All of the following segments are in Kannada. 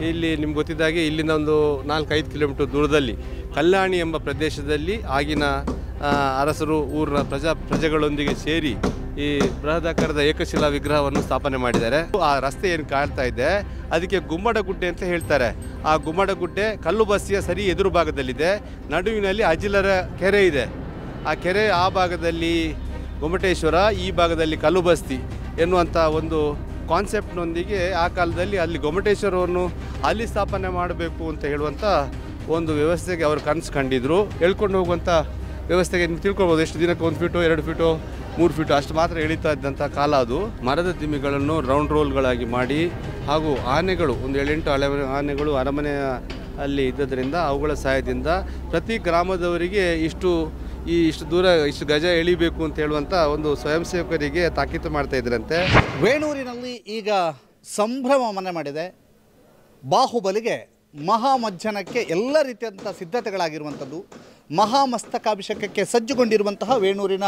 ಇಲ್ಲಿ ನಿಮ್ಗೆ ಗೊತ್ತಿದ್ದಾಗೆ ಇಲ್ಲಿಂದ ಒಂದು 4-5 ಕಿಲೋಮೀಟರ್ ದೂರದಲ್ಲಿ ಕಲ್ಯಾಣಿ ಎಂಬ ಪ್ರದೇಶದಲ್ಲಿ ಆಗಿನ ಅರಸರು ಊರಿನ ಪ್ರಜೆಗಳೊಂದಿಗೆ ಸೇರಿ ಈ ಬೃಹದಾಕಾರದ ಏಕಶಿಲಾ ವಿಗ್ರಹವನ್ನು ಸ್ಥಾಪನೆ ಮಾಡಿದ್ದಾರೆ. ಆ ರಸ್ತೆ ಏನು ಕಾಣ್ತಾ ಇದೆ ಅದಕ್ಕೆ ಗುಮ್ಮಡಗುಡ್ಡೆ ಅಂತ ಹೇಳ್ತಾರೆ. ಆ ಗುಮ್ಮಡಗುಡ್ಡೆ ಕಲ್ಲು ಬಸ್ತಿಯ ಸರಿ ಎದುರು ಭಾಗದಲ್ಲಿದೆ. ನಡುವಿನಲ್ಲಿ ಅಜಿಲರ ಕೆರೆ ಇದೆ. ಆ ಕೆರೆ ಆ ಭಾಗದಲ್ಲಿ ಗೊಮ್ಮಟೇಶ್ವರ, ಈ ಭಾಗದಲ್ಲಿ ಕಲ್ಲು ಬಸ್ತಿ ಎನ್ನುವಂಥ ಒಂದು ಕಾನ್ಸೆಪ್ಟ್ನೊಂದಿಗೆ ಆ ಕಾಲದಲ್ಲಿ ಅಲ್ಲಿ ಗೊಮ್ಮಟೇಶ್ವರವನ್ನು ಅಲ್ಲಿ ಸ್ಥಾಪನೆ ಮಾಡಬೇಕು ಅಂತ ಹೇಳುವಂಥ ಒಂದು ವ್ಯವಸ್ಥೆಗೆ ಅವರು ಕನಸು ಕಂಡಿದ್ರು. ಹೇಳ್ಕೊಂಡು ಹೋಗುವಂಥ ವ್ಯವಸ್ಥೆಗೆ ನೀವು ತಿಳ್ಕೊಳ್ಬೋದು. ಎಷ್ಟು ದಿನಕ್ಕೆ 1 ಫೀಟು 2 ಫೀಟು 3 ಫೀಟು ಅಷ್ಟು ಮಾತ್ರ ಎಳೀತಾ ಇದ್ದಂಥ ಕಾಲ ಅದು. ಮರದ ದಿಮ್ಮಿಗಳನ್ನು ರೌಂಡ್ ರೋಲ್ಗಳಾಗಿ ಮಾಡಿ ಹಾಗೂ ಆನೆಗಳು ಒಂದು 7-8 ಆನೆಗಳು ಅರಮನೆಯ ಅಲ್ಲಿ ಇದ್ದದರಿಂದ ಅವುಗಳ ಸಹಾಯದಿಂದ ಪ್ರತಿ ಗ್ರಾಮದವರಿಗೆ ಇಷ್ಟು ದೂರ ಇಷ್ಟು ಗಜ ಎಳಿಬೇಕು ಅಂತ ಹೇಳುವಂಥ ಒಂದು ಸ್ವಯಂ ಸೇವಕರಿಗೆ ತಾಕೀತು ಮಾಡ್ತಾ ಇದ್ರಂತೆ. ವೇಣೂರಿನಲ್ಲಿ ಈಗ ಸಂಭ್ರಮ ಮನೆ ಮಾಡಿದೆ. ಬಾಹುಬಲಿಗೆ ಮಹಾಮಜ್ಜನಕ್ಕೆ ಎಲ್ಲ ರೀತಿಯಾದಂಥ ಸಿದ್ಧತೆಗಳಾಗಿರುವಂಥದ್ದು, ಮಹಾಮಸ್ತಕಾಭಿಷೇಕಕ್ಕೆ ಸಜ್ಜುಗೊಂಡಿರುವಂತಹ ವೇಣೂರಿನ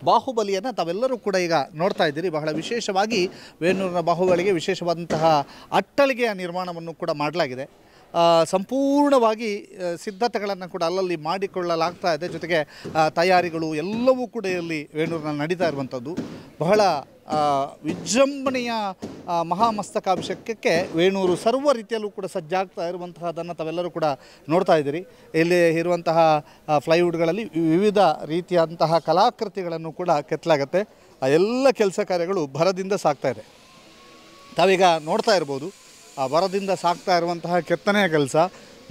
ಬಾಹುಬಲಿಯನ್ನು ತಾವೆಲ್ಲರೂ ಕೂಡ ಈಗ ನೋಡ್ತಾ ಇದ್ದೀರಿ. ಬಹಳ ವಿಶೇಷವಾಗಿ ವೇಣೂರಿನ ಬಾಹುಬಲಿಗೆ ವಿಶೇಷವಾದಂತಹ ಅಟ್ಟಳಿಗೆಯ ನಿರ್ಮಾಣವನ್ನು ಕೂಡ ಮಾಡಲಾಗಿದೆ. ಸಂಪೂರ್ಣವಾಗಿ ಸಿದ್ಧತೆಗಳನ್ನು ಕೂಡ ಅಲ್ಲಲ್ಲಿ ಮಾಡಿಕೊಳ್ಳಲಾಗ್ತಾ ಇದೆ. ಜೊತೆಗೆ ತಯಾರಿಗಳು ಎಲ್ಲವೂ ಕೂಡ ಇಲ್ಲಿ ವೇಣೂರಿನಲ್ಲಿ ನಡೀತಾ ಇರುವಂಥದ್ದು. ಬಹಳ ವಿಜೃಂಭಣೆಯ ಮಹಾಮಸ್ತಕಾಭಿಷೇಕಕ್ಕೆ ವೇಣೂರು ಸರ್ವ ರೀತಿಯಲ್ಲೂ ಕೂಡ ಸಜ್ಜಾಗ್ತಾ ಇರುವಂತಹದನ್ನು ತಾವೆಲ್ಲರೂ ಕೂಡ ನೋಡ್ತಾ ಇದ್ದೀರಿ. ಇಲ್ಲಿ ಇರುವಂತಹ ಫ್ಲೈವುಡ್ಗಳಲ್ಲಿ ವಿವಿಧ ರೀತಿಯಂತಹ ಕಲಾಕೃತಿಗಳನ್ನು ಕೂಡ ಕೆತ್ತಲಾಗತ್ತೆ. ಆ ಎಲ್ಲ ಕೆಲಸ ಕಾರ್ಯಗಳು ಭರದಿಂದ ಸಾಗ್ತಾ ಇದೆ. ತಾವೀಗ ನೋಡ್ತಾ ಇರ್ಬೋದು ಆ ಭರದಿಂದ ಸಾಗ್ತಾ ಇರುವಂತಹ ಕೆತ್ತನೆಯ ಕೆಲಸ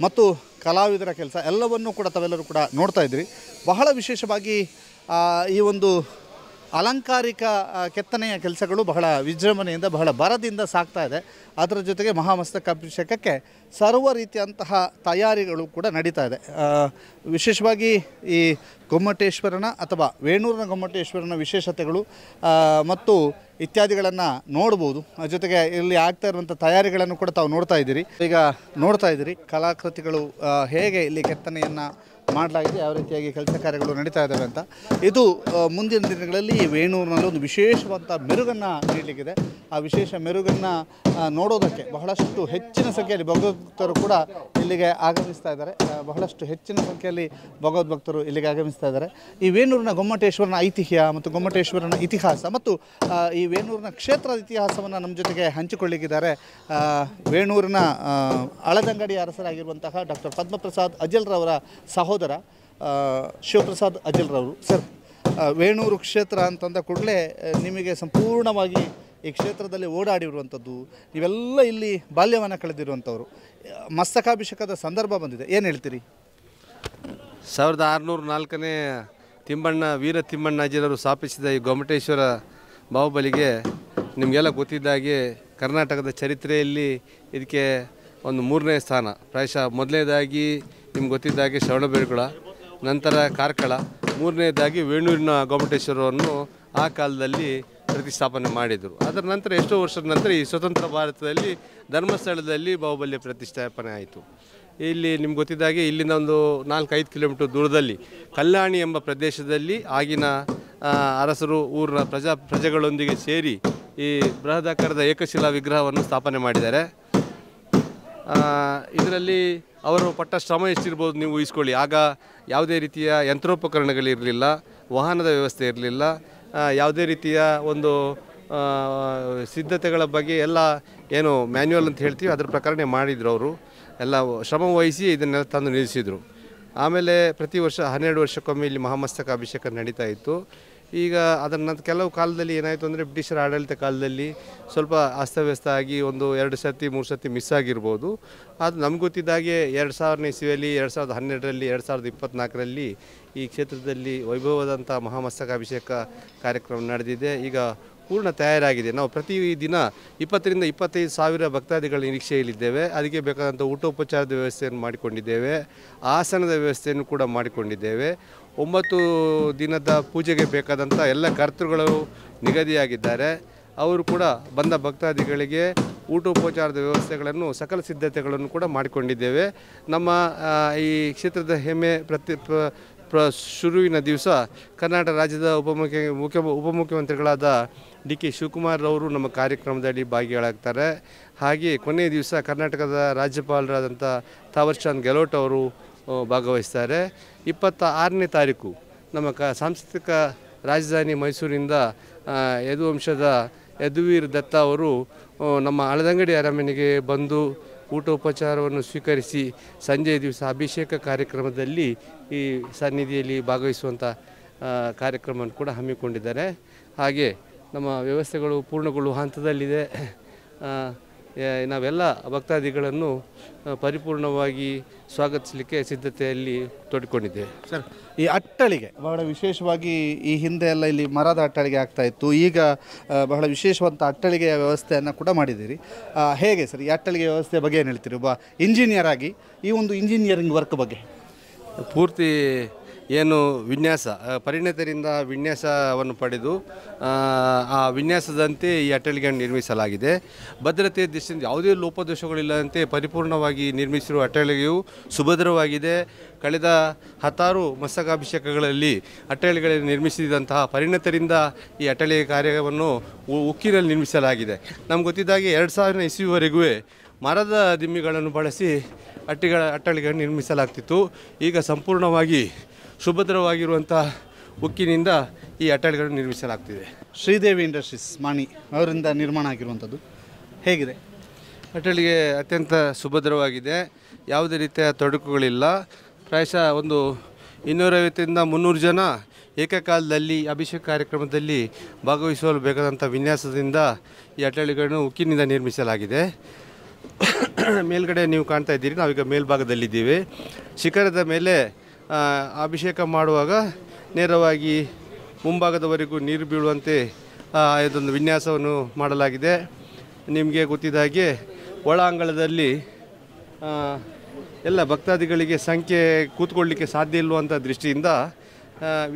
ಮತ್ತು ಕಲಾವಿದರ ಕೆಲಸ ಎಲ್ಲವನ್ನೂ ಕೂಡ ತಾವೆಲ್ಲರೂ ಕೂಡ ನೋಡ್ತಾ ಇದ್ದೀರಿ. ಬಹಳ ವಿಶೇಷವಾಗಿ ಈ ಒಂದು ಅಲಂಕಾರಿಕ ಕೆತ್ತನೆಯ ಕೆಲಸಗಳು ಬಹಳ ವಿಜೃಂಭಣೆಯಿಂದ ಬಹಳ ಭರದಿಂದ ಸಾಗ್ತಾ ಇದೆ. ಅದರ ಜೊತೆಗೆ ಮಹಾಮಸ್ತಕಾಭಿಷೇಕಕ್ಕೆ ಸರ್ವ ರೀತಿಯಂತಹ ತಯಾರಿಗಳು ಕೂಡ ನಡೀತಾ ಇದೆ. ವಿಶೇಷವಾಗಿ ಈ ಗೊಮ್ಮಟೇಶ್ವರನ ಅಥವಾ ವೇಣೂರಿನ ಗೊಮ್ಮಟೇಶ್ವರನ ವಿಶೇಷತೆಗಳು ಮತ್ತು ಇತ್ಯಾದಿಗಳನ್ನು ನೋಡ್ಬೋದು. ಜೊತೆಗೆ ಇಲ್ಲಿ ಆಗ್ತಾ ಇರುವಂಥ ತಯಾರಿಗಳನ್ನು ಕೂಡ ತಾವು ನೋಡ್ತಾ ಇದ್ದೀರಿ. ಈಗ ನೋಡ್ತಾ ಇದ್ದೀರಿ ಕಲಾಕೃತಿಗಳು ಹೇಗೆ ಇಲ್ಲಿ ಕೆತ್ತನೆಯನ್ನು ಮಾಡಲಾಗಿದೆ, ಯಾವ ರೀತಿಯಾಗಿ ಕೆಲಸ ಕಾರ್ಯಗಳು ನಡೀತಾ ಇದ್ದಾವೆ ಅಂತ. ಇದು ಮುಂದಿನ ದಿನಗಳಲ್ಲಿ ವೇಣೂರಿನಲ್ಲಿ ಒಂದು ವಿಶೇಷವಾದಂಥ ಮೆರುಗನ್ನು ನೀಡಲಿಕ್ಕಿದೆ. ಆ ವಿಶೇಷ ಮೆರುಗನ್ನು ನೋಡೋದಕ್ಕೆ ಬಹಳಷ್ಟು ಹೆಚ್ಚಿನ ಸಂಖ್ಯೆಯಲ್ಲಿ ಭಗವದ್ಭಕ್ತರು ಕೂಡ ಇಲ್ಲಿಗೆ ಆಗಮಿಸ್ತಾ ಇದ್ದಾರೆ. ಬಹಳಷ್ಟು ಹೆಚ್ಚಿನ ಸಂಖ್ಯೆಯಲ್ಲಿ ಭಗವದ್ಭಕ್ತರು ಇಲ್ಲಿಗೆ ಆಗಮಿಸ್ತಾ ಇದ್ದಾರೆ. ಈ ವೇಣೂರಿನ ಗೊಮ್ಮಟೇಶ್ವರನ ಐತಿಹ್ಯ ಮತ್ತು ಗೊಮ್ಮಟೇಶ್ವರನ ಇತಿಹಾಸ ಮತ್ತು ಈ ವೇಣೂರಿನ ಕ್ಷೇತ್ರದ ಇತಿಹಾಸವನ್ನು ನಮ್ಮ ಜೊತೆಗೆ ಹಂಚಿಕೊಳ್ಳಿಕ್ಕಿದ್ದಾರೆ ವೇಣೂರಿನ ಹಳದಂಗಡಿ ಅರಸರಾಗಿರುವಂತಹ ಡಾಕ್ಟರ್ ಪದ್ಮಪ್ರಸಾದ್ ಅಜಲ್ರವರ ಸಹೋದರ ಶಿವಪ್ರಸಾದ್ ಅಜಲ್ರವರು. ಸರ್, ವೇಣೂರು ಕ್ಷೇತ್ರ ಅಂತಂದ ಕೂಡಲೇ ನಿಮಗೆ ಸಂಪೂರ್ಣವಾಗಿ ಈ ಕ್ಷೇತ್ರದಲ್ಲಿ ಓಡಾಡಿರುವಂಥದ್ದು, ನೀವೆಲ್ಲ ಇಲ್ಲಿ ಬಾಲ್ಯವನ್ನು ಕಳೆದಿರುವಂಥವ್ರು. ಮಸ್ತಕಾಭಿಷೇಕದ ಸಂದರ್ಭ ಬಂದಿದೆ, ಏನು ಹೇಳ್ತೀರಿ? 1604ನೇ ವೀರ ತಿಮ್ಮಣ್ಣಾಜಿರವರು ಸ್ಥಾಪಿಸಿದ ಈ ಗೊಮ್ಮಟೇಶ್ವರ ಬಾಹುಬಲಿಗೆ ನಿಮಗೆಲ್ಲ ಗೊತ್ತಿದ್ದಾಗೆ ಕರ್ನಾಟಕದ ಚರಿತ್ರೆಯಲ್ಲಿ ಇದಕ್ಕೆ ಒಂದು 3ನೇ ಸ್ಥಾನ. ಪ್ರಾಯಶಃ ಮೊದಲನೇದಾಗಿ ನಿಮ್ಗೆ ಗೊತ್ತಿದ್ದಾಗೆ ಶ್ರವಣಬೆಳಗೊಳ, ನಂತರ ಕಾರ್ಕಳ, 3ನೇದಾಗಿ ವೇಣೂರಿನ ಗೊಮ್ಮಟೇಶ್ವರವನ್ನು ಆ ಕಾಲದಲ್ಲಿ ಪ್ರತಿಷ್ಠಾಪನೆ ಮಾಡಿದರು. ಅದರ ನಂತರ ಎಷ್ಟೋ ವರ್ಷದ ನಂತರ ಈ ಸ್ವತಂತ್ರ ಭಾರತದಲ್ಲಿ ಧರ್ಮಸ್ಥಳದಲ್ಲಿ ಬಾಹುಬಲಿಯ ಪ್ರತಿಷ್ಠಾಪನೆ ಆಯಿತು. ಇಲ್ಲಿ ನಿಮ್ಗೆ ಗೊತ್ತಿದ್ದಾಗೆ ಇಲ್ಲಿಂದ ಒಂದು 4-5 ಕಿಲೋಮೀಟರ್ ದೂರದಲ್ಲಿ ಕಲ್ಯಾಣಿ ಎಂಬ ಪ್ರದೇಶದಲ್ಲಿ ಆಗಿನ ಅರಸರು ಊರಿನ ಪ್ರಜೆಗಳೊಂದಿಗೆ ಸೇರಿ ಈ ಬೃಹದಾಕಾರದ ಏಕಶಿಲಾ ವಿಗ್ರಹವನ್ನು ಸ್ಥಾಪನೆ ಮಾಡಿದ್ದಾರೆ. ಇದರಲ್ಲಿ ಅವರು ಪಟ್ಟ ಶ್ರಮ ಎಷ್ಟಿರ್ಬೋದು ನೀವು ಊಹಿಸ್ಕೊಳ್ಳಿ. ಆಗ ಯಾವುದೇ ರೀತಿಯ ಯಂತ್ರೋಪಕರಣಗಳಿರಲಿಲ್ಲ, ವಾಹನದ ವ್ಯವಸ್ಥೆ ಇರಲಿಲ್ಲ, ಯಾವುದೇ ರೀತಿಯ ಒಂದು ಸಿದ್ಧತೆಗಳ ಬಗ್ಗೆ ಎಲ್ಲ ಏನು ಮ್ಯಾನ್ಯುವಲ್ ಅಂತ ಹೇಳ್ತೀವಿ ಅದರ ಪ್ರಕಾರನೇ ಮಾಡಿದರು. ಅವರು ಎಲ್ಲ ಶ್ರಮ ವಹಿಸಿ ಇದನ್ನೆಲ್ಲ ತಂದು ನಿಲ್ಲಿಸಿದರು. ಆಮೇಲೆ ಪ್ರತಿ ವರ್ಷ 12 ವರ್ಷಕ್ಕೊಮ್ಮೆ ಇಲ್ಲಿ ಮಹಾಮಸ್ತಕಾಭಿಷೇಕ ನಡೀತಾ ಇತ್ತು. ಈಗ ಅದರ ನಂತರ ಕೆಲವು ಕಾಲದಲ್ಲಿ ಏನಾಯಿತು ಅಂದರೆ ಬ್ರಿಟಿಷರ ಆಡಳಿತ ಕಾಲದಲ್ಲಿ ಸ್ವಲ್ಪ ಅಸ್ತವ್ಯಸ್ತ ಆಗಿ ಒಂದು 2 ಸರ್ತಿ 3 ಸರ್ತಿ ಮಿಸ್ ಆಗಿರ್ಬೋದು. ಅದು ನಮ್ಗೆ ಗೊತ್ತಿದ್ದಾಗೆ 2000ನೇ ಇಸವಿಯಲ್ಲಿ 2012ರಲ್ಲಿ 2024ರಲ್ಲಿ ಈ ಕ್ಷೇತ್ರದಲ್ಲಿ ವೈಭವವಾದಂಥ ಮಹಾಮಸ್ತಕಾಭಿಷೇಕ ಕಾರ್ಯಕ್ರಮ ನಡೆದಿದೆ. ಈಗ ಪೂರ್ಣ ತಯಾರಾಗಿದೆ. ನಾವು ಪ್ರತಿದಿನ 20ರಿಂದ 25 ಸಾವಿರ ಭಕ್ತಾದಿಗಳ ನಿರೀಕ್ಷೆಯಲ್ಲಿದ್ದೇವೆ. ಅದಕ್ಕೆ ಬೇಕಾದಂಥ ಊಟೋಪಚಾರದ ವ್ಯವಸ್ಥೆಯನ್ನು ಮಾಡಿಕೊಂಡಿದ್ದೇವೆ, ಆಸನದ ವ್ಯವಸ್ಥೆಯನ್ನು ಕೂಡ ಮಾಡಿಕೊಂಡಿದ್ದೇವೆ. 9 ದಿನದ ಪೂಜೆಗೆ ಬೇಕಾದಂಥ ಎಲ್ಲ ಕರ್ತೃಗಳು ನಿಗದಿಯಾಗಿದ್ದಾರೆ. ಅವರು ಕೂಡ ಬಂದ ಭಕ್ತಾದಿಗಳಿಗೆ ಊಟೋಪಚಾರದ ವ್ಯವಸ್ಥೆಗಳನ್ನು ಸಕಲ ಸಿದ್ಧತೆಗಳನ್ನು ಕೂಡ ಮಾಡಿಕೊಂಡಿದ್ದೇವೆ. ನಮ್ಮ ಈ ಕ್ಷೇತ್ರದ ಹೆಮ್ಮೆ ಶುರುವಿನ ದಿವಸ ಕರ್ನಾಟಕ ರಾಜ್ಯದ ಉಪಮುಖ್ಯಮಂತ್ರಿಗಳಾದ ಡಿ.ಕೆ ಶಿವಕುಮಾರ್ ಅವರು ನಮ್ಮ ಕಾರ್ಯಕ್ರಮದಲ್ಲಿ ಭಾಗಿಗಳಾಗ್ತಾರೆ. ಹಾಗೆ ಕೊನೆಯ ದಿವಸ ಕರ್ನಾಟಕದ ರಾಜ್ಯಪಾಲರಾದಂಥ ಥಾವರ್ಚಂದ್ ಗೆಹ್ಲೋಟ್ ಅವರು ಭಾಗವಹಿಸ್ತಾರೆ. 26ನೇ ತಾರೀಕು ನಮ್ಮ ಸಾಂಸ್ಕೃತಿಕ ರಾಜಧಾನಿ ಮೈಸೂರಿಂದ ಯದುವಂಶದ ಯದುವೀರ್ ದತ್ತ ಅವರು ನಮ್ಮ ಹಳದಂಗಡಿ ಅರಮನೆಗೆ ಬಂದು ಊಟೋಪಚಾರವನ್ನು ಸ್ವೀಕರಿಸಿ ಸಂಜೆಯ ದಿವಸ ಅಭಿಷೇಕ ಕಾರ್ಯಕ್ರಮದಲ್ಲಿ ಈ ಸನ್ನಿಧಿಯಲ್ಲಿ ಭಾಗವಹಿಸುವಂಥ ಕಾರ್ಯಕ್ರಮವನ್ನು ಕೂಡ ಹಮ್ಮಿಕೊಂಡಿದ್ದಾರೆ. ಹಾಗೆ ನಮ್ಮ ವ್ಯವಸ್ಥೆಗಳು ಪೂರ್ಣಗೊಳ್ಳುವ ಹಂತದಲ್ಲಿದೆ. ನಾವೆಲ್ಲ ಭಕ್ತಾದಿಗಳನ್ನು ಪರಿಪೂರ್ಣವಾಗಿ ಸ್ವಾಗತಿಸಲಿಕ್ಕೆ ಸಿದ್ಧತೆಯಲ್ಲಿ ತೊಡಕೊಂಡಿದ್ದೇವೆ. ಸರ್, ಈ ಅಟ್ಟಳಿಗೆ ಬಹಳ ವಿಶೇಷವಾಗಿ ಈ ಹಿಂದೆ ಎಲ್ಲ ಇಲ್ಲಿ ಮರದ ಅಟ್ಟಳಿಗೆ ಆಗ್ತಾಯಿತ್ತು. ಈಗ ಬಹಳ ವಿಶೇಷವಂತ ಅಟ್ಟಳಿಗೆಯ ವ್ಯವಸ್ಥೆಯನ್ನು ಕೂಡ ಮಾಡಿದ್ದೀರಿ. ಹೇಗೆ ಸರ್ ಈ ಅಟ್ಟಳಿಗೆ ವ್ಯವಸ್ಥೆಯ ಬಗ್ಗೆ ಏನು ಹೇಳ್ತೀರಿ? ಒಬ್ಬ ಇಂಜಿನಿಯರ್ ಆಗಿ ಈ ಒಂದು ಇಂಜಿನಿಯರಿಂಗ್ ವರ್ಕ್ ಬಗ್ಗೆ ಪೂರ್ತಿ ಏನು ವಿನ್ಯಾಸ ಪರಿಣತರಿಂದ ವಿನ್ಯಾಸವನ್ನು ಪಡೆದು ಆ ವಿನ್ಯಾಸದಂತೆ ಈ ಅಟ್ಟಳಿಗೆಯನ್ನು ನಿರ್ಮಿಸಲಾಗಿದೆ. ಭದ್ರತೆಯ ದೃಷ್ಟಿಯಿಂದ ಯಾವುದೇ ಲೋಪದೋಷಗಳಿಲ್ಲದಂತೆ ಪರಿಪೂರ್ಣವಾಗಿ ನಿರ್ಮಿಸಿರುವ ಅಟ್ಟಳಿಗೆಯು ಸುಭದ್ರವಾಗಿದೆ. ಕಳೆದ 10 ಮಸ್ತಕಾಭಿಷೇಕಗಳಲ್ಲಿ ಅಟ್ಟಳಿಗೆಗಳನ್ನು ನಿರ್ಮಿಸಿದಂತಹ ಪರಿಣತರಿಂದ ಈ ಅಟ್ಟಳಿಗೆ ಕಾರ್ಯವನ್ನು ಉಕ್ಕಿನಲ್ಲಿ ನಿರ್ಮಿಸಲಾಗಿದೆ. ನಮ್ಗೆ ಗೊತ್ತಿದ್ದಾಗೆ 2000 ಇಸ್ವಿವರೆಗೂ ಮರದ ದಿಮ್ಮಿಗಳನ್ನು ಬಳಸಿ ಅಟ್ಟಳಿಗೆಯನ್ನು ನಿರ್ಮಿಸಲಾಗ್ತಿತ್ತು. ಈಗ ಸಂಪೂರ್ಣವಾಗಿ ಸುಭದ್ರವಾಗಿರುವಂಥ ಉಕ್ಕಿನಿಂದ ಈ ಅಟ್ಟಳಿಗೆಗಳನ್ನು ನಿರ್ಮಿಸಲಾಗ್ತಿದೆ. ಶ್ರೀದೇವಿ ಇಂಡಸ್ಟ್ರೀಸ್ ಮಾಣಿ ಅವರಿಂದ ನಿರ್ಮಾಣ ಆಗಿರುವಂಥದ್ದು ಹೇಗಿದೆ? ಅಟ್ಟಳಿಗೆ ಅತ್ಯಂತ ಸುಭದ್ರವಾಗಿದೆ. ಯಾವುದೇ ರೀತಿಯ ತೊಡಕುಗಳಿಲ್ಲ. ಪ್ರಾಯಶಃ ಒಂದು 250ರಿಂದ 300 ಜನ ಏಕಕಾಲದಲ್ಲಿ ಅಭಿಷೇಕ ಕಾರ್ಯಕ್ರಮದಲ್ಲಿ ಭಾಗವಹಿಸಲು ಬೇಕಾದಂಥ ವಿನ್ಯಾಸದಿಂದ ಈ ಅಟ್ಟಳಿಗೆಗಳನ್ನು ಉಕ್ಕಿನಿಂದ ನಿರ್ಮಿಸಲಾಗಿದೆ. ಮೇಲ್ಗಡೆ ನೀವು ಕಾಣ್ತಾ ಇದ್ದೀರಿ, ನಾವೀಗ ಮೇಲ್ಭಾಗದಲ್ಲಿದ್ದೀವಿ. ಶಿಖರದ ಮೇಲೆ ಅಭಿಷೇಕ ಮಾಡುವಾಗ ನೇರವಾಗಿ ಮುಂಭಾಗದವರೆಗೂ ನೀರು ಬೀಳುವಂತೆ ಇದೊಂದು ವಿನ್ಯಾಸವನ್ನು ಮಾಡಲಾಗಿದೆ. ನಿಮಗೆ ಗೊತ್ತಿದ್ದ ಹಾಗೆ ಒಳಾಂಗಣದಲ್ಲಿ ಎಲ್ಲ ಭಕ್ತಾದಿಗಳಿಗೆ ಸಂಖ್ಯೆ ಕೂತ್ಕೊಳ್ಳಿಕ್ಕೆ ಸಾಧ್ಯ ಇಲ್ಲುವಂಥ ದೃಷ್ಟಿಯಿಂದ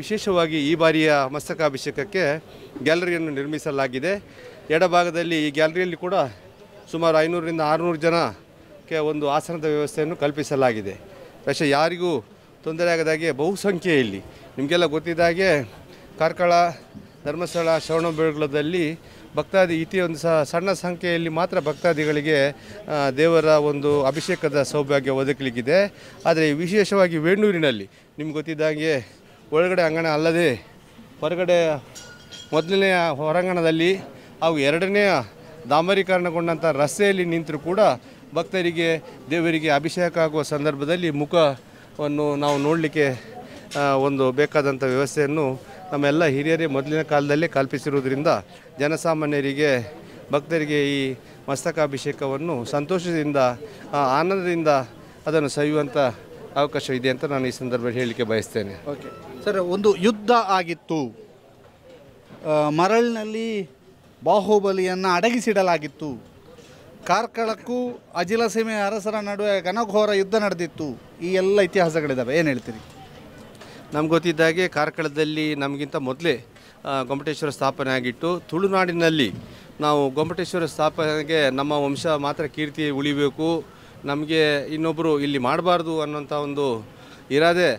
ವಿಶೇಷವಾಗಿ ಈ ಬಾರಿಯ ಮಸ್ತಕಾಭಿಷೇಕಕ್ಕೆ ಗ್ಯಾಲರಿಯನ್ನು ನಿರ್ಮಿಸಲಾಗಿದೆ. ಎಡಭಾಗದಲ್ಲಿ ಈ ಗ್ಯಾಲರಿಯಲ್ಲಿ ಕೂಡ ಸುಮಾರು 500ರಿಂದ 600 ಜನಕ್ಕೆ ಒಂದು ಆಸನದ ವ್ಯವಸ್ಥೆಯನ್ನು ಕಲ್ಪಿಸಲಾಗಿದೆ. പക്ഷേ ಯಾರಿಗೂ ತೊಂದರೆ ಆಗದಾಗೆ ಬಹುಸಂಖ್ಯೆಯಲ್ಲಿ ನಿಮಗೆಲ್ಲ ಗೊತ್ತಿದ್ದಾಗೆ ಕಾರ್ಕಳ, ಧರ್ಮಸ್ಥಳ, ಶ್ರವಣಬೆಳಗೊಳದಲ್ಲಿ ಭಕ್ತಾದಿ ಒಂದು ಸಣ್ಣ ಸಂಖ್ಯೆಯಲ್ಲಿ ಮಾತ್ರ ಭಕ್ತಾದಿಗಳಿಗೆ ದೇವರ ಒಂದು ಅಭಿಷೇಕದ ಸೌಭಾಗ್ಯ ಒದಗಲಿಕ್ಕಿದೆ. ಆದರೆ ವಿಶೇಷವಾಗಿ ವೇಣೂರಿನಲ್ಲಿ ನಿಮ್ಗೆ ಗೊತ್ತಿದ್ದಾಗೆ ಒಳಗಡೆ ಅಂಗಣ ಅಲ್ಲದೆ ಹೊರಗಡೆ ಮೊದಲನೆಯ ಹೊರಾಂಗಣದಲ್ಲಿ ಹಾಗೂ 2ನೇ ಡಾಂಬರೀಕರಣಗೊಂಡಂಥ ರಸ್ತೆಯಲ್ಲಿ ನಿಂತರೂ ಕೂಡ ಭಕ್ತರಿಗೆ ದೇವರಿಗೆ ಅಭಿಷೇಕ ಆಗುವ ಸಂದರ್ಭದಲ್ಲಿ ಮುಖವನ್ನು ನಾವು ನೋಡಲಿಕ್ಕೆ ಒಂದು ಬೇಕಾದಂಥ ವ್ಯವಸ್ಥೆಯನ್ನು ನಮ್ಮೆಲ್ಲ ಹಿರಿಯರೇ ಮೊದಲಿನ ಕಾಲದಲ್ಲೇ ಕಲ್ಪಿಸಿರುವುದರಿಂದ ಜನಸಾಮಾನ್ಯರಿಗೆ ಭಕ್ತರಿಗೆ ಈ ಮಸ್ತಕಾಭಿಷೇಕವನ್ನು ಸಂತೋಷದಿಂದ ಆನಂದದಿಂದ ಅದನ್ನು ಸವಿಯುವಂಥ ಅವಕಾಶ ಇದೆ ಅಂತ ನಾನು ಈ ಸಂದರ್ಭದಲ್ಲಿ ಹೇಳಲಿಕ್ಕೆ ಬಯಸ್ತೇನೆ. ಓಕೆ ಸರ್, ಒಂದು ಯುದ್ಧ ಆಗಿತ್ತು, ಮರಳಿನಲ್ಲಿ ಬಾಹುಬಲಿಯನ್ನು ಅಡಗಿಸಿಡಲಾಗಿತ್ತು, ಕಾರ್ಕಳಕ್ಕೂ ಅಜಿಲಸೀಮೆ ಅರಸರ ನಡುವೆ ಘನಘೋರ ಯುದ್ಧ ನಡೆದಿತ್ತು, ಈ ಎಲ್ಲ ಇತಿಹಾಸಗಳಿದ್ದಾವೆ. ಏನು ಹೇಳ್ತೀರಿ? ನಮ್ಗೆ ಗೊತ್ತಿದ್ದಾಗೆ ಕಾರ್ಕಳದಲ್ಲಿ ನಮಗಿಂತ ಮೊದಲೇ ಗೊಮ್ಮಟೇಶ್ವರ ಸ್ಥಾಪನೆ ಆಗಿತ್ತು. ತುಳುನಾಡಿನಲ್ಲಿ ನಾವು ಗೊಮ್ಮಟೇಶ್ವರ ಸ್ಥಾಪನೆಗೆ ನಮ್ಮ ವಂಶ ಮಾತ್ರ ಕೀರ್ತಿ ಉಳಿಬೇಕು, ನಮಗೆ ಇನ್ನೊಬ್ಬರು ಇಲ್ಲಿ ಮಾಡಬಾರ್ದು ಅನ್ನೋಂಥ ಒಂದು ಇರಾದೆ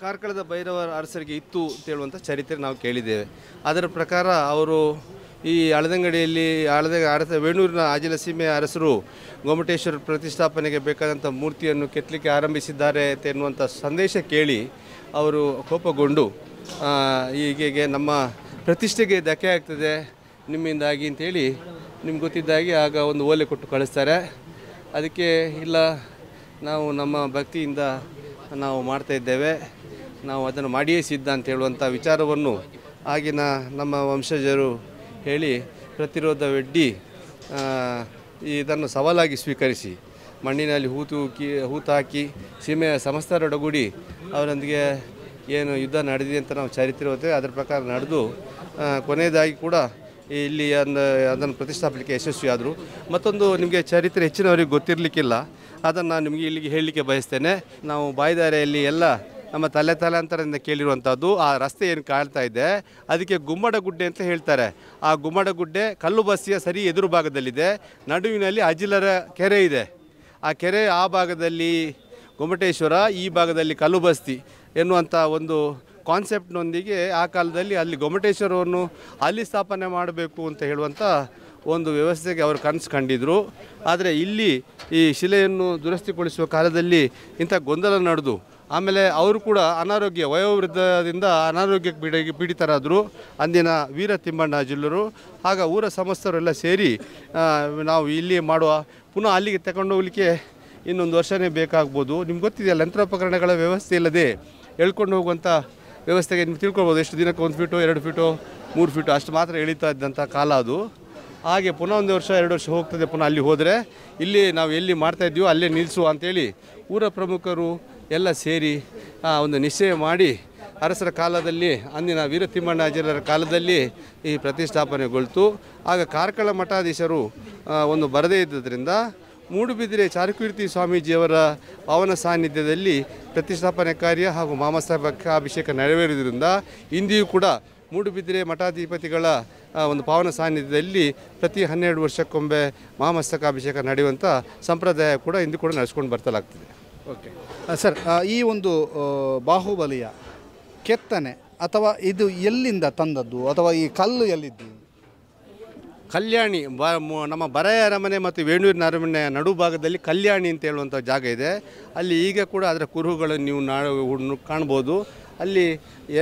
ಕಾರ್ಕಳದ ಭೈರವರ ಅರಸರಿಗೆ ಇತ್ತು ಅಂತೇಳುವಂಥ ಚರಿತ್ರೆ ನಾವು ಕೇಳಿದ್ದೇವೆ. ಅದರ ಪ್ರಕಾರ ಅವರು ಈ ಹಳದಂಗಡಿಯಲ್ಲಿ ವೇಣೂರಿನ ಆಜಿಲಸೀಮೆ ಅರಸರು ಗೊಮ್ಮಟೇಶ್ವರ ಪ್ರತಿಷ್ಠಾಪನೆಗೆ ಬೇಕಾದಂಥ ಮೂರ್ತಿಯನ್ನು ಕೆತ್ತಲಿಕ್ಕೆ ಆರಂಭಿಸಿದ್ದಾರೆ ಎನ್ನುವಂಥ ಸಂದೇಶ ಕೇಳಿ ಅವರು ಕೋಪಗೊಂಡು ಹೀಗೆ ನಮ್ಮ ಪ್ರತಿಷ್ಠೆಗೆ ಧಕ್ಕೆ ಆಗ್ತದೆ ನಿಮ್ಮಿಂದಾಗಿ ಅಂತೇಳಿ ನಿಮ್ಗೆ ಗೊತ್ತಿದ್ದಾಗಿ ಆಗ ಒಂದು ಓಲೆ ಕೊಟ್ಟು ಕಳಿಸ್ತಾರೆ. ಅದಕ್ಕೆ ಇಲ್ಲ, ನಾವು ನಮ್ಮ ಭಕ್ತಿಯಿಂದ ನಾವು ಮಾಡ್ತಾಯಿದ್ದೇವೆ, ನಾವು ಅದನ್ನು ಮಾಡಿಯೇ ಸಿದ್ಧ ಅಂತ ಹೇಳುವಂಥ ವಿಚಾರವನ್ನು ಆಗಿನ ನಮ್ಮ ವಂಶಜರು ಹೇಳಿ ಪ್ರತಿರೋಧವೆಡ್ಡಿ ಇದನ್ನು ಸವಾಲಾಗಿ ಸ್ವೀಕರಿಸಿ ಮಣ್ಣಿನಲ್ಲಿ ಹೂತಾಕಿ ಸೀಮೆಯ ಸಮಸ್ತರೊಡಗೂಡಿ ಅವರೊಂದಿಗೆ ಏನು ಯುದ್ಧ ನಡೆದಿದೆ ಅಂತ ನಾವು ಚರಿತ್ರೆ ಓದ್ತೇವೆ. ಅದರ ಪ್ರಕಾರ ನಡೆದು ಕೊನೆಯದಾಗಿ ಕೂಡ ಇಲ್ಲಿ ಅದನ್ನು ಪ್ರತಿಷ್ಠಾಪನೆಗೆ ಯಶಸ್ವಿಯಾದರು. ಮತ್ತೊಂದು ನಿಮಗೆ ಚರಿತ್ರೆ ಹೆಚ್ಚಿನವರಿಗೆ ಗೊತ್ತಿರಲಿಕ್ಕಿಲ್ಲ, ಅದನ್ನು ನಾನು ನಿಮಗೆ ಇಲ್ಲಿಗೆ ಹೇಳಲಿಕ್ಕೆ ಬಯಸ್ತೇನೆ. ನಾವು ಬಾಯಿದಾರೆಯಲ್ಲಿ ಎಲ್ಲ ನಮ್ಮ ತಲಾಂತರದಿಂದ ಕೇಳಿರುವಂಥದ್ದು ಆ ರಸ್ತೆ ಏನು ಕಾಣ್ತಾ ಇದೆ ಅದಕ್ಕೆ ಗುಮ್ಮಡಗುಡ್ಡೆ ಅಂತ ಹೇಳ್ತಾರೆ. ಆ ಗುಮ್ಮಡಗುಡ್ಡೆ ಕಲ್ಲು ಬಸ್ತಿಯ ಸರಿ ಎದುರು ಭಾಗದಲ್ಲಿದೆ. ನಡುವಿನಲ್ಲಿ ಅಜಿಲರ ಕೆರೆ ಇದೆ. ಆ ಕೆರೆ ಆ ಭಾಗದಲ್ಲಿ ಗೊಮ್ಮಟೇಶ್ವರ, ಈ ಭಾಗದಲ್ಲಿ ಕಲ್ಲು ಬಸ್ತಿ. ಎನ್ನುವಂಥ ಒಂದು ಕಾನ್ಸೆಪ್ಟ್ನೊಂದಿಗೆ ಆ ಕಾಲದಲ್ಲಿ ಅಲ್ಲಿ ಗೊಮ್ಮಟೇಶ್ವರವನ್ನು ಅಲ್ಲಿ ಸ್ಥಾಪನೆ ಮಾಡಬೇಕು ಅಂತ ಹೇಳುವಂಥ ಒಂದು ವ್ಯವಸ್ಥೆಗೆ ಅವರು ಕನಸು ಕಂಡಿದ್ದರು. ಆದರೆ ಇಲ್ಲಿ ಈ ಶಿಲೆಯನ್ನು ದುರಸ್ತಿಗೊಳಿಸುವ ಕಾಲದಲ್ಲಿ ಇಂಥ ಗೊಂದಲ ನಡೆದು ಆಮೇಲೆ ಅವರು ಕೂಡ ಅನಾರೋಗ್ಯ ವಯೋವೃದ್ಧದಿಂದ ಅನಾರೋಗ್ಯಕ್ಕೆ ಪೀಡಿತರಾದರು. ಅಂದಿನ ವೀರ ತಿಮ್ಮಣ್ಣ ಜಿಲ್ಲರು ಆಗ ಊರ ಸಮಸ್ತರೆಲ್ಲ ಸೇರಿ ನಾವು ಇಲ್ಲಿ ಮಾಡುವ ಪುನಃ ಅಲ್ಲಿಗೆ ತಗೊಂಡು ಹೋಗಲಿಕ್ಕೆ ಇನ್ನೊಂದು ವರ್ಷವೇ ಬೇಕಾಗ್ಬೋದು. ನಿಮ್ಗೆ ಗೊತ್ತಿದೆಯಲ್ಲ, ಯಂತ್ರೋಪಕರಣಗಳ ವ್ಯವಸ್ಥೆ ಇಲ್ಲದೆ ಎಳ್ಕೊಂಡು ಹೋಗುವಂಥ ವ್ಯವಸ್ಥೆಗೆ ನೀವು ತಿಳ್ಕೊಳ್ಬೋದು. ಎಷ್ಟು ದಿನಕ್ಕೆ 1 ಫೀಟು 2 ಫೀಟು 3 ಫೀಟು ಅಷ್ಟು ಮಾತ್ರ ಎಳೀತಾ ಇದ್ದಂಥ ಕಾಲ ಅದು. ಹಾಗೆ ಪುನಃ 1 ವರ್ಷ 2 ವರ್ಷ ಹೋಗ್ತದೆ. ಪುನಃ ಅಲ್ಲಿ ಹೋದರೆ ಇಲ್ಲಿ ನಾವು ಎಲ್ಲಿ ಮಾಡ್ತಾಯಿದ್ದೀವೋ ಅಲ್ಲೇ ನಿಲ್ಲಿಸು ಅಂಥೇಳಿ ಊರ ಪ್ರಮುಖರು ಎಲ್ಲ ಸೇರಿ ಒಂದು ನಿಶ್ಚಯ ಮಾಡಿ ಅರಸರ ಕಾಲದಲ್ಲಿ, ಅಂದಿನ ವೀರ ತಿಮ್ಮಣ್ಣಾಜರ ಕಾಲದಲ್ಲಿ ಈ ಪ್ರತಿಷ್ಠಾಪನೆಗೊಳ್ತು. ಆಗ ಕಾರ್ಕಳ ಮಠಾಧೀಶರು ಒಂದು ಬರದೇ ಇದ್ದರಿಂದ ಮೂಡುಬಿದಿರೆ ಚಾರುಕೀರ್ತಿ ಸ್ವಾಮೀಜಿಯವರ ಪಾವನ ಸಾನ್ನಿಧ್ಯದಲ್ಲಿ ಪ್ರತಿಷ್ಠಾಪನೆ ಕಾರ್ಯ ಹಾಗೂ ಮಹಾಮಸ್ತಕಾಭಿಷೇಕ ನೆರವೇರಿದ್ರಿಂದ ಇಂದಿಯೂ ಕೂಡ ಮೂಡುಬಿದಿರೆ ಮಠಾಧಿಪತಿಗಳ ಒಂದು ಪಾವನ ಸಾನ್ನಿಧ್ಯದಲ್ಲಿ ಪ್ರತಿ 12 ವರ್ಷಕ್ಕೊಮ್ಮೆ ಮಹಾಮಸ್ತಕಾಭಿಷೇಕ ನಡೆಯುವಂಥ ಸಂಪ್ರದಾಯ ಕೂಡ ಇಂದು ಕೂಡ ನಡೆಸ್ಕೊಂಡು ಬರ್ತಲಾಗ್ತದೆ. ಓಕೆ ಸರ್, ಈ ಒಂದು ಬಾಹುಬಲಿಯ ಕೆತ್ತನೆ ಅಥವಾ ಇದು ಎಲ್ಲಿಂದ ತಂದದ್ದು ಅಥವಾ ಈ ಕಲ್ಲು ಎಲ್ಲಿದ್ದು? ಕಲ್ಯಾಣಿ ನಮ್ಮ ಬರಾಯ ಅರಮನೆ ಮತ್ತು ವೇಣೂರಿನ ಅರಮನೆಯ ನಡುಭಾಗದಲ್ಲಿ ಕಲ್ಯಾಣಿ ಅಂತ ಹೇಳುವಂಥ ಜಾಗ ಇದೆ. ಅಲ್ಲಿ ಈಗ ಕೂಡ ಅದರ ಕುರುಹುಗಳನ್ನು ನೀವು ಕಾಣ್ಬೋದು. ಅಲ್ಲಿ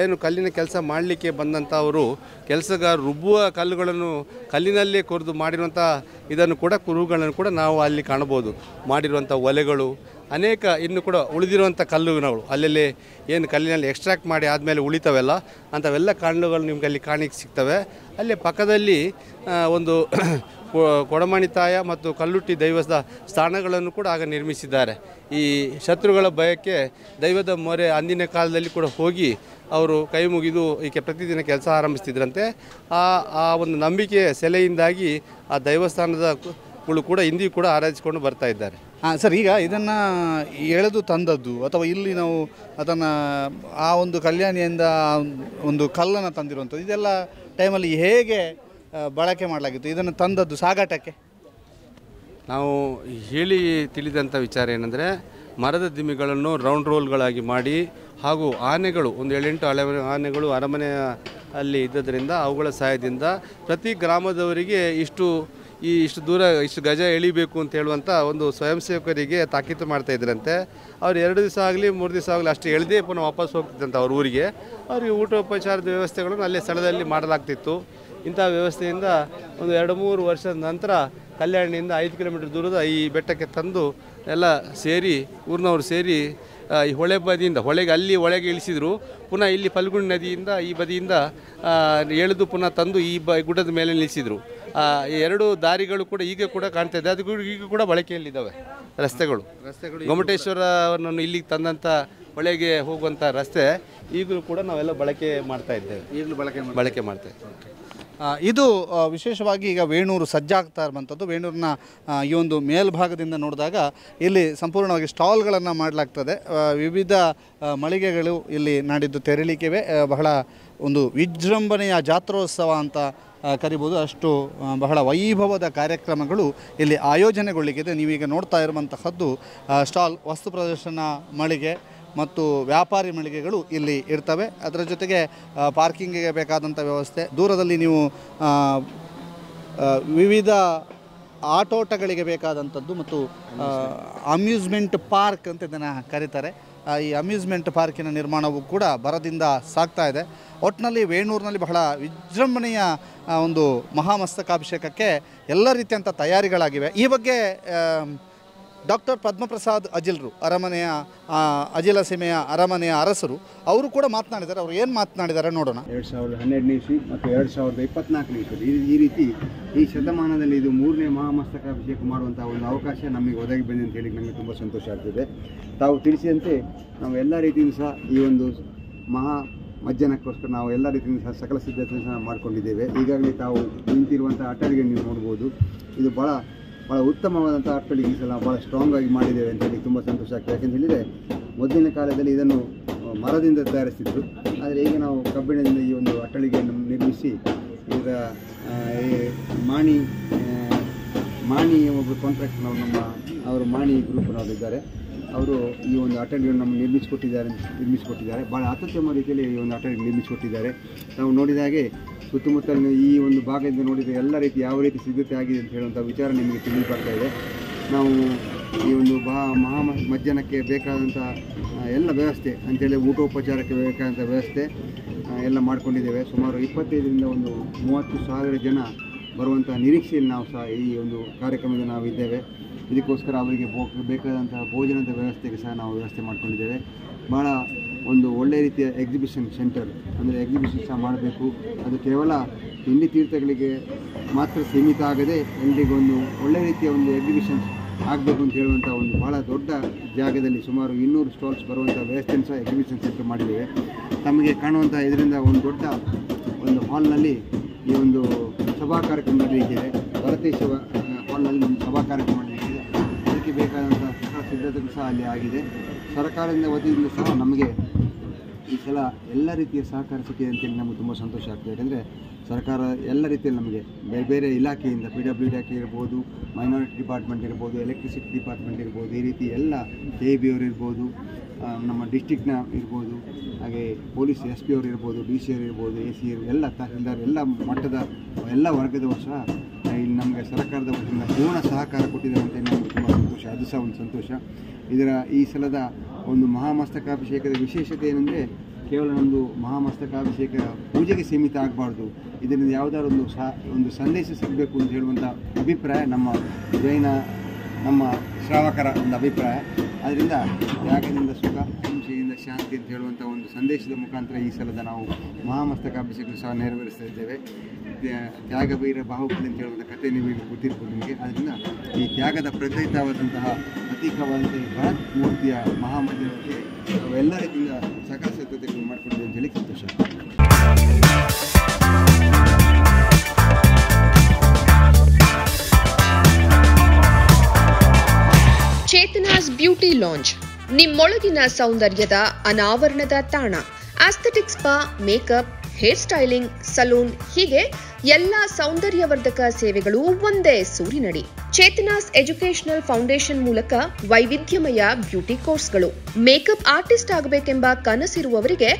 ಏನು ಕಲ್ಲಿನ ಕೆಲಸ ಮಾಡಲಿಕ್ಕೆ ಬಂದಂಥವರು ಕೆಲಸಗಾರರು ರುಬ್ಬುವ ಕಲ್ಲುಗಳನ್ನು ಕಲ್ಲಿನಲ್ಲೇ ಕೊರೆದು ಮಾಡಿರುವಂಥ ಇದನ್ನು ಕೂಡ ಕುರುಹುಗಳನ್ನು ಕೂಡ ನಾವು ಅಲ್ಲಿ ಕಾಣ್ಬೋದು. ಮಾಡಿರುವಂಥ ಒಲೆಗಳು ಅನೇಕ ಇನ್ನು ಕೂಡ ಉಳಿದಿರುವಂಥ ಕಲ್ಲುಗಳು ಅಲ್ಲಲ್ಲಿ ಏನು ಕಲ್ಲಿನಲ್ಲಿ ಎಕ್ಸ್ಟ್ರಾಕ್ಟ್ ಮಾಡಿ ಆದಮೇಲೆ ಉಳಿತವೆಲ್ಲ ಅಂಥವೆಲ್ಲ ಕಲ್ಲುಗಳು ನಿಮ್ಗೆ ಅಲ್ಲಿ ಕಾಣಿಕೆ ಸಿಗ್ತವೆ. ಅಲ್ಲಿ ಪಕ್ಕದಲ್ಲಿ ಒಂದು ಕೊಡಮಣಿತಾಯ ಮತ್ತು ಕಲ್ಲುಟ್ಟಿ ದೈವದ ಸ್ಥಾನಗಳನ್ನು ಕೂಡ ಆಗ ನಿರ್ಮಿಸಿದ್ದಾರೆ. ಈ ಶತ್ರುಗಳ ಭಯಕ್ಕೆ ದೈವದ ಮೊರೆ ಅಂದಿನ ಕಾಲದಲ್ಲಿ ಕೂಡ ಹೋಗಿ ಅವರು ಕೈ ಮುಗಿದು ಈಕೆ ಪ್ರತಿದಿನ ಕೆಲಸ ಆರಂಭಿಸ್ತಿದ್ರಂತೆ. ಆ ಒಂದು ನಂಬಿಕೆ ಸೆಲೆಯಿಂದಾಗಿ ಆ ದೈವಸ್ಥಾನದ ಕೂಡ ಇಂದಿಯೂ ಕೂಡ ಆರಾಧಿಸಿಕೊಂಡು ಬರ್ತಾ ಇದ್ದಾರೆ. ಸರ್, ಈಗ ಇದನ್ನು ಎಳೆದು ತಂದದ್ದು ಅಥವಾ ಇಲ್ಲಿ ನಾವು ಅದನ್ನು ಆ ಒಂದು ಕಲ್ಯಾಣಿಯಿಂದ ಒಂದು ಕಲ್ಲನ್ನು ತಂದಿರುವಂಥದ್ದು ಇದೆಲ್ಲ ಟೈಮಲ್ಲಿ ಹೇಗೆ ಬಳಕೆ ಮಾಡಲಾಗಿತ್ತು? ಇದನ್ನು ತಂದದ್ದು ಸಾಗಾಟಕ್ಕೆ ನಾವು ಹೇಳಿ ತಿಳಿದಂಥ ವಿಚಾರ ಏನಂದರೆ, ಮರದ ದಿಮ್ಮಿಗಳನ್ನು ರೌಂಡ್ ರೋಲ್ಗಳಾಗಿ ಮಾಡಿ ಹಾಗೂ ಆನೆಗಳು ಒಂದು 7-8 ಆನೆಗಳು ಅರಮನೆಯ ಅಲ್ಲಿ ಇದ್ದದರಿಂದ ಅವುಗಳ ಸಹಾಯದಿಂದ ಪ್ರತಿ ಗ್ರಾಮದವರಿಗೆ ಇಷ್ಟು ದೂರ ಇಷ್ಟು ಗಜ ಎಳಿಬೇಕು ಅಂತ ಹೇಳುವಂಥ ಒಂದು ಸ್ವಯಂ ಸೇವಕರಿಗೆ ತಾಕೀತು ಮಾಡ್ತಾ ಇದ್ರಂತೆ. ಅವ್ರು 2 ದಿವಸ ಆಗಲಿ 3 ದಿವಸ ಆಗಲಿ ಅಷ್ಟು ಎಳೆದೇ ಪುನಃ ವಾಪಸ್ ಹೋಗ್ತಿದ್ದಂತೆ ಅವ್ರ ಊರಿಗೆ. ಅವರಿಗೆ ಊಟೋಪಚಾರದ ವ್ಯವಸ್ಥೆಗಳನ್ನು ಅಲ್ಲೇ ಸ್ಥಳದಲ್ಲಿ ಮಾಡಲಾಗ್ತಿತ್ತು. ಇಂಥ ವ್ಯವಸ್ಥೆಯಿಂದ ಒಂದು 2-3 ವರ್ಷದ ನಂತರ ಕಲ್ಯಾಣಿಯಿಂದ 5 ಕಿಲೋಮೀಟರ್ ದೂರದ ಈ ಬೆಟ್ಟಕ್ಕೆ ತಂದು ಎಲ್ಲ ಸೇರಿ ಊರಿನವರು ಸೇರಿ ಈ ಹೊಳೆ ಬದಿಯಿಂದ ಹೊಳೆಗೆ ಒಳಗೆ ಇಳಿಸಿದ್ರು. ಪುನಃ ಇಲ್ಲಿ ಫಲ್ಗುಣಿ ನದಿಯಿಂದ ಈ ಬದಿಯಿಂದ ಎಳೆದು ಪುನಃ ತಂದು ಈ ಗುಡ್ಡದ ಮೇಲೆ ನಿಲ್ಲಿಸಿದರು. ಈ 2 ದಾರಿಗಳು ಕೂಡ ಈಗ ಕೂಡ ಕಾಣ್ತಾ ಇದೆ. ಅದು ಈಗ ಕೂಡ ಬಳಕೆಯಲ್ಲಿದ್ದಾವೆ ರಸ್ತೆಗಳು. ಗೊಮ್ಮಟೇಶ್ವರವನ್ನು ಇಲ್ಲಿಗೆ ತಂದಂಥ ಹೊಳೆಗೆ ಹೋಗುವಂಥ ರಸ್ತೆ ಈಗಲೂ ಕೂಡ ನಾವೆಲ್ಲ ಬಳಕೆ ಮಾಡ್ತಾ ಇದ್ದೇವೆ. ಈಗಲೂ ಬಳಕೆ ಮಾಡ್ತಾ ಇದ್ದೇವೆ. ಇದು ವಿಶೇಷವಾಗಿ ಈಗ ವೇಣೂರು ಸಜ್ಜಾಗ್ತಾ ಇರುವಂಥದ್ದು. ವೇಣೂರಿನ ಈ ಒಂದು ಮೇಲ್ಭಾಗದಿಂದ ನೋಡಿದಾಗ ಇಲ್ಲಿ ಸಂಪೂರ್ಣವಾಗಿ ಸ್ಟಾಲ್ಗಳನ್ನು ಮಾಡಲಾಗ್ತದೆ. ವಿವಿಧ ಮಳಿಗೆಗಳು ಇಲ್ಲಿ ನಾಡಿದ್ದು ತೆರಳಿಕೆವೆ. ಬಹಳ ಒಂದು ವಿಜೃಂಭಣೆಯ ಜಾತ್ರೋತ್ಸವ ಅಂತ ಕರಿಬೋದು. ಅಷ್ಟು ಬಹಳ ವೈಭವದ ಕಾರ್ಯಕ್ರಮಗಳು ಇಲ್ಲಿ ಆಯೋಜನೆಗೊಳ್ಳಿಗಿದೆ. ನೀವೀಗ ನೋಡ್ತಾ ಇರುವಂತಹದ್ದು ಸ್ಟಾಲ್, ವಸ್ತು ಪ್ರದರ್ಶನ ಮಳಿಗೆ ಮತ್ತು ವ್ಯಾಪಾರಿ ಮಳಿಗೆಗಳು ಇಲ್ಲಿ ಇರ್ತವೆ. ಅದರ ಜೊತೆಗೆ ಪಾರ್ಕಿಂಗಿಗೆ ಬೇಕಾದಂಥ ವ್ಯವಸ್ಥೆ, ದೂರದಲ್ಲಿ ನೀವು ವಿವಿಧ ಆಟೋಟಗಳಿಗೆ ಬೇಕಾದಂಥದ್ದು ಮತ್ತು ಅಮ್ಯೂಸ್ಮೆಂಟ್ ಪಾರ್ಕ್ ಅಂತ ಇದನ್ನು ಕರೀತಾರೆ. ಈ ಅಮ್ಯೂಸ್ಮೆಂಟ್ ಪಾರ್ಕಿನ ನಿರ್ಮಾಣವು ಕೂಡ ಭರದಿಂದ ಸಾಗ್ತಾ ಇದೆ. ಒಟ್ಟಿನಲ್ಲಿ ವೇಣೂರಿನಲ್ಲಿ ಬಹಳ ವಿಜೃಂಭಣೆಯ ಒಂದು ಮಹಾಮಸ್ತಕಾಭಿಷೇಕಕ್ಕೆ ಎಲ್ಲ ರೀತಿಯಂಥ ತಯಾರಿಗಳಾಗಿವೆ. ಈ ಬಗ್ಗೆ ಡಾಕ್ಟರ್ ಪದ್ಮಪ್ರಸಾದ್ ಅಜಿಲ್ರು, ಅರಮನೆಯ ಅಜಿಲ ಸೀಮೆಯ ಅರಮನೆಯ ಅರಸರು, ಅವರು ಕೂಡ ಮಾತನಾಡಿದ್ದಾರೆ. ಅವರು ಏನು ಮಾತನಾಡಿದ್ದಾರೆ ನೋಡೋಣ. 2012ನೇ ಇಸ್ವಿ ಮತ್ತು 2024ನೇ ಇಸ್ವಿ ಈ ರೀತಿ ಈ ಶತಮಾನದಲ್ಲಿ ಇದು 3ನೇ ಮಹಾಮಸ್ತಕಾಭಿಷೇಕ ಮಾಡುವಂಥ ಒಂದು ಅವಕಾಶ ನಮಗೆ ಒದಗಿ ಬಂದಿದೆ ಅಂತ ಹೇಳಿ ನಮಗೆ ತುಂಬ ಸಂತೋಷ ಆಗ್ತಿದೆ. ತಾವು ತಿಳಿಸಿದಂತೆ ನಾವು ಎಲ್ಲ ರೀತಿಯಿಂದ ಸಹ ಈ ಒಂದು ಮಹಾ ಮಜ್ಜನಕ್ಕೋಸ್ಕರ ನಾವು ಎಲ್ಲ ರೀತಿಯಿಂದ ಸಹ ಸಕಲ ಸಿದ್ಧತೆಯನ್ನು ಸಹ ಮಾಡಿಕೊಂಡಿದ್ದೇವೆ. ಈಗಾಗಲೇ ತಾವು ನಿಂತಿರುವಂಥ ಅಟ್ಟಳಿಗೆ ನೀವು ನೋಡ್ಬೋದು. ಇದು ಭಾಳ ಉತ್ತಮವಾದಂಥ ಅಟ್ಟಳಿಗೆ ಈ ಸಲ ಭಾಳ ಸ್ಟ್ರಾಂಗ್ ಆಗಿ ಮಾಡಿದ್ದೇವೆ ಅಂತ ಹೇಳಿ ತುಂಬ ಸಂತೋಷ ಆಗ್ತದೆ. ಯಾಕೆಂತ ಹೇಳಿದರೆ ಮೊದಲಿನ ಕಾಲದಲ್ಲಿ ಇದನ್ನು ಮರದಿಂದ ತಯಾರಿಸ್ತಿದ್ರು. ಆದರೆ ಈಗ ನಾವು ಕಬ್ಬಿಣದಿಂದ ಈ ಒಂದು ಅಟ್ಟಳಿಗೆಯನ್ನು ನಿರ್ಮಿಸಿ ಈಗ ಮಾಣಿ ಒಬ್ಬರು ಕಾಂಟ್ರಾಕ್ಟ್ ಅವರು ಮಾಣಿ ಗ್ರೂಪ್ನವರಿದ್ದಾರೆ. ಅವರು ಈ ಒಂದು ಅಟೆಂಡ್ಗಳನ್ನು ನಮ್ಮ ನಿರ್ಮಿಸಿಕೊಟ್ಟಿದ್ದಾರೆ. ಭಾಳ ಅತ್ಯುತ್ತಮ ರೀತಿಯಲ್ಲಿ ಈ ಒಂದು ಅಟೆಂಡ್ ನಿರ್ಮಿಸಿಕೊಟ್ಟಿದ್ದಾರೆ. ನಾವು ನೋಡಿದ ಹಾಗೆ ಸುತ್ತಮುತ್ತಲಿನ ಈ ಒಂದು ಭಾಗದಿಂದ ನೋಡಿದರೆ ಎಲ್ಲ ರೀತಿ ಯಾವ ರೀತಿ ಸಿದ್ಧತೆ ಆಗಿದೆ ಅಂತ ಹೇಳುವಂಥ ವಿಚಾರ ನಿಮಗೆ ತಿಳಿದು ಬರ್ತಾ ಇದೆ. ನಾವು ಈ ಒಂದು ಮಧ್ಯಾಹ್ನಕ್ಕೆ ಬೇಕಾದಂಥ ಎಲ್ಲ ವ್ಯವಸ್ಥೆ ಅಂತೇಳಿ ಊಟೋಪಚಾರಕ್ಕೆ ಬೇಕಾದಂಥ ವ್ಯವಸ್ಥೆ ಎಲ್ಲ ಮಾಡಿಕೊಂಡಿದ್ದೇವೆ. ಸುಮಾರು 25ರಿಂದ ಒಂದು 30,000 ಜನ ಬರುವಂಥ ನಿರೀಕ್ಷೆಯಲ್ಲಿ ನಾವು ಸಹ ಈ ಒಂದು ಕಾರ್ಯಕ್ರಮದಲ್ಲಿ ನಾವು ಇದ್ದೇವೆ. ಇದಕ್ಕೋಸ್ಕರ ಅವರಿಗೆ ಬೇಕಾದಂಥ ಭೋಜನದ ವ್ಯವಸ್ಥೆಗೆ ಸಹ ನಾವು ವ್ಯವಸ್ಥೆ ಮಾಡಿಕೊಂಡಿದ್ದೇವೆ. ಭಾಳ ಒಂದು ಒಳ್ಳೆಯ ರೀತಿಯ ಎಕ್ಸಿಬಿಷನ್ ಸೆಂಟರ್, ಅಂದರೆ ಎಕ್ಸಿಬಿಷನ್ ಸಹ ಮಾಡಬೇಕು. ಅದು ಕೇವಲ ತಿಂಡಿ ತೀರ್ಥಗಳಿಗೆ ಮಾತ್ರ ಸೀಮಿತ ಆಗದೆ ಎಲ್ರಿಗೊಂದು ಒಳ್ಳೆಯ ರೀತಿಯ ಒಂದು ಎಕ್ಸಿಬಿಷನ್ಸ್ ಆಗಬೇಕು ಅಂತ ಹೇಳುವಂಥ ಒಂದು ಭಾಳ ದೊಡ್ಡ ಜಾಗದಲ್ಲಿ ಸುಮಾರು 200 ಸ್ಟಾಲ್ಸ್ ಬರುವಂಥ ವ್ಯವಸ್ಥೆಯನ್ನು ಸಹ ಎಕ್ಸಿಬಿಷನ್ ಸೆಂಟರ್ ಮಾಡಿದ್ದೇವೆ. ತಮಗೆ ಕಾಣುವಂಥ ಇದರಿಂದ ಒಂದು ದೊಡ್ಡ ಒಂದು ಹಾಲ್ನಲ್ಲಿ ಈ ಒಂದು ಸಭಾ ಕಾರ್ಯಕ್ರಮ ನಡೆಯಲಿಕ್ಕಿದೆ. ಭಾರತೀಯ ಹಾಲ್ನಲ್ಲಿ ಒಂದು ಸಭಾ ಕಾರ್ಯಕ್ರಮ ನಡೆಯಲಿಕ್ಕಿದೆ. ಅದಕ್ಕೆ ಬೇಕಾದಂಥ ಸಹ ಸಿದ್ಧತೆಗಳು ಸಹ ಅಲ್ಲಿ ಆಗಿದೆ. ಸರ್ಕಾರದಿಂದ ವತಿಯಿಂದ ಸಹ ನಮಗೆ ಈ ಸಲ ಎಲ್ಲ ರೀತಿಯ ಸಹಕಾರ ಸಿಕ್ಕಿದೆ ಅಂತೇಳಿ ನಮಗೆ ತುಂಬ ಸಂತೋಷ ಆಗ್ತದೆ. ಯಾಕೆಂದರೆ ಸರ್ಕಾರ ಎಲ್ಲ ರೀತಿಯಲ್ಲಿ ನಮಗೆ ಬೇರೆ ಬೇರೆ ಇಲಾಖೆಯಿಂದ PWD ಇಲಾಖೆ ಇರ್ಬೋದು, ಮೈನಾರಿಟಿ ಡಿಪಾರ್ಟ್ಮೆಂಟ್ ಇರ್ಬೋದು, ಎಲೆಕ್ಟ್ರಿಸಿಟಿ ಡಿಪಾರ್ಟ್ಮೆಂಟ್ ಇರ್ಬೋದು, ಈ ರೀತಿ ಎಲ್ಲ KAB ಅವರು ಇರ್ಬೋದು, ನಮ್ಮ ಡಿಸ್ಟಿಕ್ನ ಇರ್ಬೋದು, ಹಾಗೆ ಪೊಲೀಸ್ SP ಅವರು ಇರ್ಬೋದು, DC ಅವರು ಇರ್ಬೋದು, AC ಎಲ್ಲ ತಹಸೀಲ್ದಾರ್ ಎಲ್ಲ ಮಟ್ಟದ ಎಲ್ಲ ವರ್ಗದವರು ಸಹ ಇಲ್ಲಿ ನಮಗೆ ಸರ್ಕಾರದ ವತಿಯಿಂದ ಪೂರ್ಣ ಸಹಕಾರ ಕೊಟ್ಟಿದ್ದಾರೆ ಅಂತ ನಮಗೆ ತುಂಬ ಸಂತೋಷ. ಅದು ಸಹ ಒಂದು ಸಂತೋಷ. ಈ ಸಲದ ಒಂದು ಮಹಾಮಸ್ತಕಾಭಿಷೇಕದ ವಿಶೇಷತೆ ಏನಂದರೆ ಕೇವಲ ನಮ್ಮದು ಮಹಾಮಸ್ತಕಾಭಿಷೇಕ ಪೂಜೆಗೆ ಸೀಮಿತ ಆಗಬಾರ್ದು, ಇದರಿಂದ ಯಾವುದಾದ್ರು ಒಂದು ಸಂದೇಶ ಸಿಗಬೇಕು ಅಂತ ಹೇಳುವಂಥ ಅಭಿಪ್ರಾಯ ನಮ್ಮ ಶ್ರಾವಕರ ಒಂದು ಅಭಿಪ್ರಾಯ. ಆದ್ದರಿಂದ ತ್ಯಾಗದಿಂದ ಸುಖ, ಹಿಂಸೆಯಿಂದ ಶಾಂತಿ ಅಂತ ಹೇಳುವಂಥ ಒಂದು ಸಂದೇಶದ ಮುಖಾಂತರ ಈ ಸಲದ ನಾವು ಮಹಾಮಸ್ತಕಾಭಿಷೇಕ ಸಹ ನೆರವೇರಿಸ್ತಾ ಇದ್ದೇವೆ. ತ್ಯಾಗವೀರ ಬಾಹುಬಲಿ ಅಂತ ಹೇಳುವಂಥ ಕಥೆ ನೀವು ಈಗ ಗೊತ್ತಿರ್ಬೋದು ನಿಮಗೆ. ಆದ್ದರಿಂದ ಈ ತ್ಯಾಗದ ಪ್ರತಿನಿಧಿವಾದಂತಹ ಪ್ರತೀಕವಾದಂಥ ಈ ಬೃಹತ್ ಮೂರ್ತಿಯ ಮಹಾಮಂದಿರಕ್ಕೆ ನಾವು ಎಲ್ಲ ರೀತಿಯಿಂದ ಸಕಲ ಸಿದ್ಧತೆಗಳು ಮಾಡಿಕೊಂಡಿದ್ದೇವೆ ಅಂತ ಹೇಳಿ ಸಂತೋಷ. ಚೇತನಾಸ್ ಬ್ಯೂಟಿ ಲಾಂಜ್, ನಿಮ್ಮೊಳಗಿನ ಸೌಂದರ್ಯದ ಅನಾವರಣದ ತಾಣ. Aesthetic spa, makeup, hair styling, salon, ಹೀಗೆ ಎಲ್ಲ ಸೌಂದರ್ಯವರ್ಧಕ ಸೇವೆಗಳು ಒಂದೇ ಸೂರಿನಡಿ. ಚೇತನಾಸ್ ಎಜುಕೇಶನಲ್ ಫೌಂಡೇಶನ್ ಮೂಲಕ ವೈವಿಧ್ಯಮಯ ಬ್ಯೂಟಿ ಕೋರ್ಸ್ಗಳು. ಮೇಕಪ್ ಆರ್ಟಿಸ್ಟ್ ಆಗಬೇಕೆಂಬ ಕನಸಿರುವವರಿಗೆ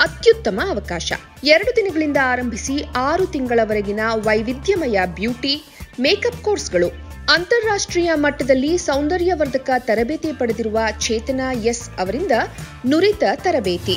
ಅತ್ಯುತ್ತಮ ಅವಕಾಶ. 2 ದಿನಗಳಿಂದ ಆರಂಭಿಸಿ 6 ತಿಂಗಳವರೆಗಿನ ವೈವಿಧ್ಯಮಯ ಬ್ಯೂಟಿ, ಮೇಕಪ್ ಕೋರ್ಸ್ಗಳು. ಅಂತಾರಾಷ್ಟ್ರೀಯ ಮಟ್ಟದಲ್ಲಿ ಸೌಂದರ್ಯವರ್ಧಕ ತರಬೇತಿ ಪಡೆದಿರುವ ಚೇತನಾ ಎಸ್ ಅವರಿಂದ ನುರಿತ ತರಬೇತಿ.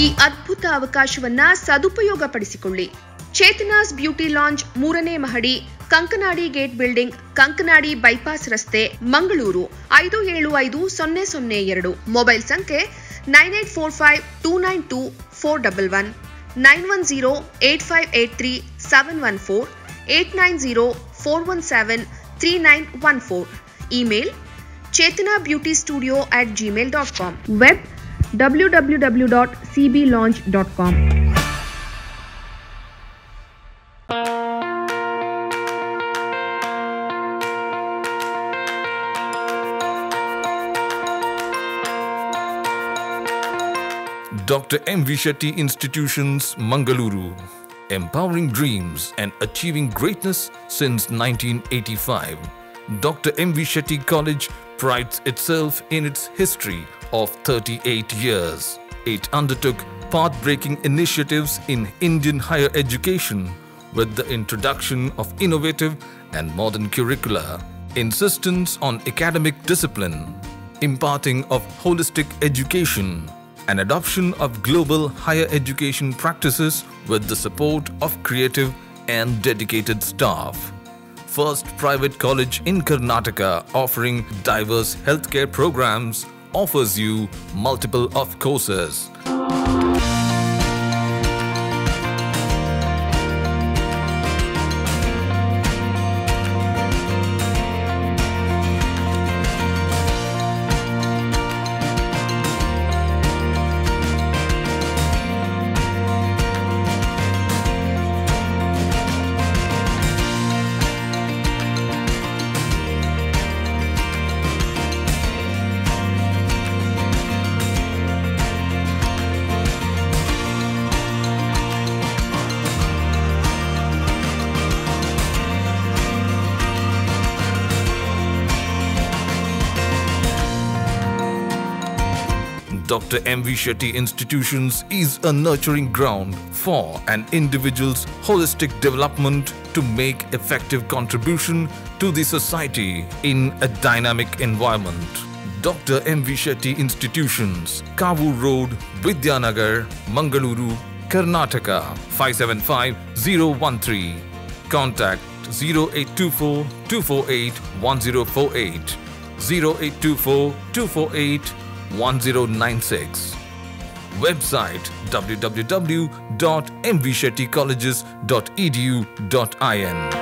ಈ ಅದ್ಭುತ ಅವಕಾಶವನ್ನ ಸದುಪಯೋಗಪಡಿಸಿಕೊಳ್ಳಿ. ಚೇತನಾಸ್ ಬ್ಯೂಟಿ ಲಾಂಜ್ 3ನೇ ಮಹಡಿ, Kankanadi gate building, Kankanadi bypass ರಸ್ತೆ, ಮಂಗಳೂರು 575002. ಮೊಬೈಲ್ ಸಂಖ್ಯೆ 9845292411, 9108583714, 8904173914. Email chetanabeautystudio@gmail.com. Web www.cblaunch.com. Dr. M.V. Shetty Institutions, Mangaluru. Empowering dreams and achieving greatness since 1985. Dr. M.V. Shetty College prides itself in its history of 38 years. It undertook path-breaking initiatives in Indian higher education with the introduction of innovative and modern curricula, insistence on academic discipline, imparting of holistic education, and adoption of global higher education practices with the support of creative and dedicated staff. first private college in Karnataka offering diverse healthcare programs, offers you multiple of courses. Dr. M.V. Shetty Institutions is a nurturing ground for an individual's holistic development to make effective contribution to the society in a dynamic environment. Dr. M.V. Shetty Institutions, Kavu Road, Vidyanagar, Mangaluru, Karnataka, 575013. Contact 0824 248 1048, 0824 248 1096. Website www.mvshettycolleges.edu.in.